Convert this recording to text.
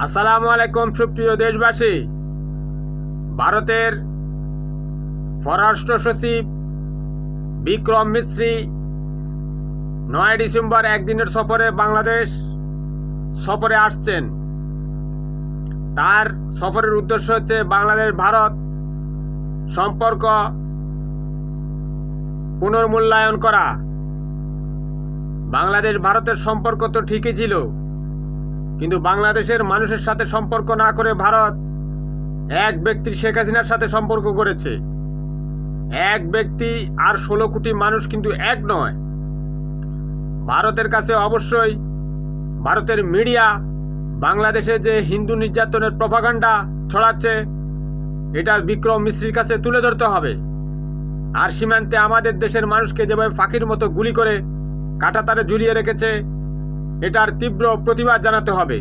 আসসালামু আলাইকুম সুপ্রিয় দেশবাসী। ভারতের পররাষ্ট্র সচিব বিক্রম মিশ্রি 9 ডিসেম্বর একদিনের সফরে বাংলাদেশ সফরে আসছেন। তার সফরের উদ্দেশ্য হচ্ছে বাংলাদেশ ভারত সম্পর্ক পুনর্মূল্যায়ন করা। বাংলাদেশ ভারতের সম্পর্ক তো ঠিকই ছিল, কিন্তু বাংলাদেশের মানুষের সাথে সম্পর্ক না করে ভারত এক ব্যক্তি শেখ হাসিনার সাথে সম্পর্ক করেছে। এক ব্যক্তি আর 16 কোটি মানুষ কিন্তু এক নয়। ভারতের কাছে অবশ্যই ভারতের মিডিয়া বাংলাদেশে যে হিন্দু নির্যাতনের প্রপাগান্ডা ছড়াচ্ছে এটা বিক্রম মিশ্রির কাছে তুলে ধরতে হবে। আর সীমান্তে আমাদের দেশের মানুষকে যেভাবে ফাঁকির মতো গুলি করে কাঁটাতারে ঝুলিয়ে রেখেছে এটার তীব্র প্রতিবাদ জানাতে হবে।